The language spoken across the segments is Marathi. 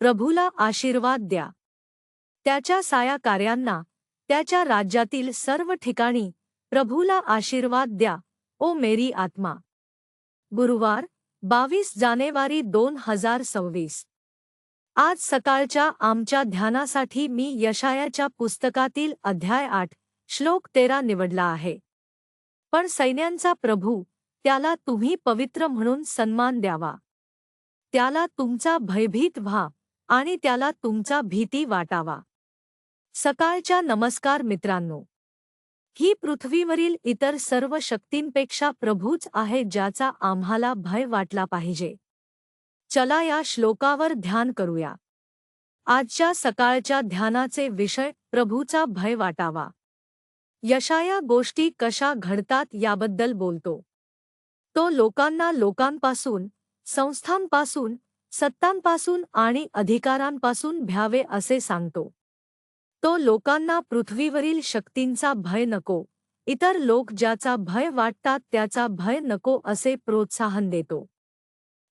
प्रभूला आशीर्वाद द्या. त्याच्या साया कार्यांना, त्याच्या राज्यातील सर्व ठिकाणी प्रभूला आशीर्वाद द्या, ओ मेरी आत्मा. गुरुवार 22 जानेवारी 2026. आज सकाळच्या आमच्या ध्यानासाठी मी यशायाच्या पुस्तकातील अध्याय 8 श्लोक 13 निवडला आहे. पण सैन्यांचा प्रभू, त्याला तुम्ही पवित्र म्हणून सन्मान द्यावा. त्याला तुमचा भयभीत व्हा आणि त्याला तुमचा भीती वाटावा. सकाळच्या नमस्कार मित्रांनो. ही पृथ्वीवरील इतर सर्व शक्तींपेक्षा प्रभूच आहे ज्याचा आम्हाला भय वाटला पाहिजे. चला या श्लोकावर ध्यान करूया. आजच्या सकाळच्या ध्यानाचे विषय प्रभूचा भय वाटावा. यशाया गोष्टी कशा घडतात याबद्दल बोलतो. तो लोकांना लोकांपासून, संस्थांपासून, सत्तांपासून आणि अधिकारांपासून भ्यावे असे सांगतो. तो लोकांना पृथ्वीवरील शक्तींचा भय नको, इतर लोक ज्याचा भय वाटतात त्याचा भय नको असे प्रोत्साहन देतो.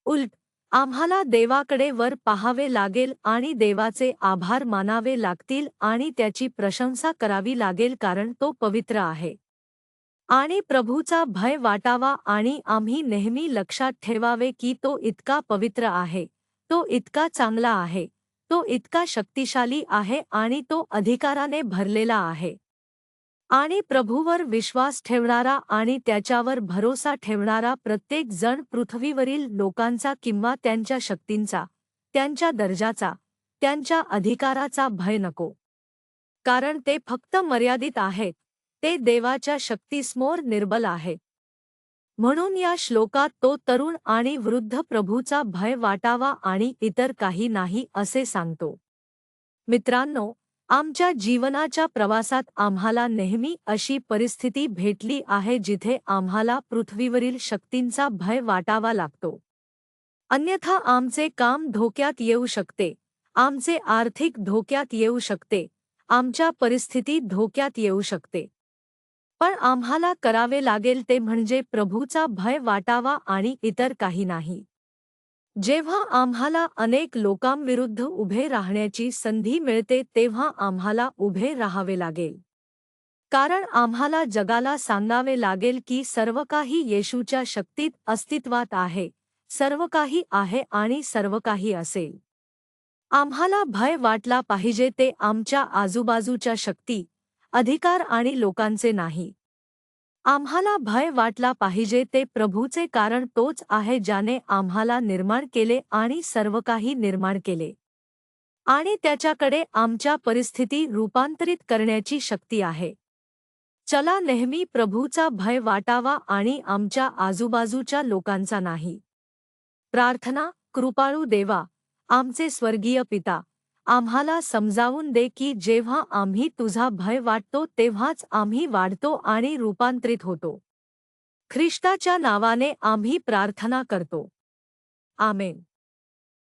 उलट आम्हाला देवाकडे वर पाहावे लागेल आणि देवाचे आभार मानावे लागतील आणि त्याची प्रशंसा करावी लागेल कारण तो पवित्र आहे. आणि प्रभूचा भय वाटावा आणि आम्ही नेहमी लक्षात ठेवावे की तो इतका पवित्र आहे, तो इतका चांगला आहे, तो इतका शक्तिशाली आहे आणि तो अधिकाराने भरलेला आहे. आणि प्रभूवर विश्वास ठेवणारा आणि त्याच्यावर भरोसा ठेवणारा प्रत्येक जण पृथ्वीवरील लोकांचा किंवा त्यांच्या शक्तींचा, त्यांच्या दर्जाचा, त्यांच्या अधिकाराचा भय नको. कारण ते फक्त मर्यादित आहेत, ते देवाच्या शक्तीसमोर निर्बल आहेत. म्हणून या श्लोकात तो तरुण आणि वृद्ध प्रभूचा भय वाटावा आणि इतर काही नाही असे सांगतो. मित्रांनो, आमच्या जीवनाच्या प्रवासात आम्हाला नेहमी अशी परिस्थिती भेटली आहे जिथे आम्हाला पृथ्वीवरील शक्तींचा भय वाटावा लागतो. अन्यथा आमचे काम धोक्यात येऊ शकते, आमचे आर्थिक धोक्यात येऊ शकते, आमच्या परिस्थिती धोक्यात येऊ शकते. पण आम्हाला करावे लागेल ते म्हणजे प्रभूचा भय वाटावा आणि इतर काही नाही. जेव्हा आम्हाला अनेक लोकांविरुद्ध उभे राहण्याची संधी मिळते तेव्हा आम्हाला उभे राहावे लागेल. कारण आम्हाला जगाला सांगावे लागेल की सर्व काही येशूच्या शक्तीत अस्तित्वात आहे, सर्व काही आहे आणि सर्व काही असेल. आम्हाला भय वाटला पाहिजे ते आमच्या आजूबाजूच्या शक्ती, अधिकार आणि लोकांचे नाही. आम्हाला भय वाटला पाहिजे ते प्रभूचे कारण तोच आहे ज्याने आम्हाला निर्माण केले आणि सर्व काही निर्माण केले. आणि त्याच्याकडे आमच्या परिस्थिती रूपांतरित करण्याची शक्ती आहे. चला नेहमी प्रभूचा भय वाटावा आणि आमच्या आजूबाजूच्या लोकांचा नाही. प्रार्थना. कृपाळू देवा, आमचे स्वर्गीय पिता, आम्हाला समजावून दे की जेव्हा आम्ही तुझा भय वाटतो तेव्हाच आम्ही वाढतो आणि रूपांतरित होतो. ख्रिस्ताच्या नावाने आम्ही प्रार्थना करतो. आमेन.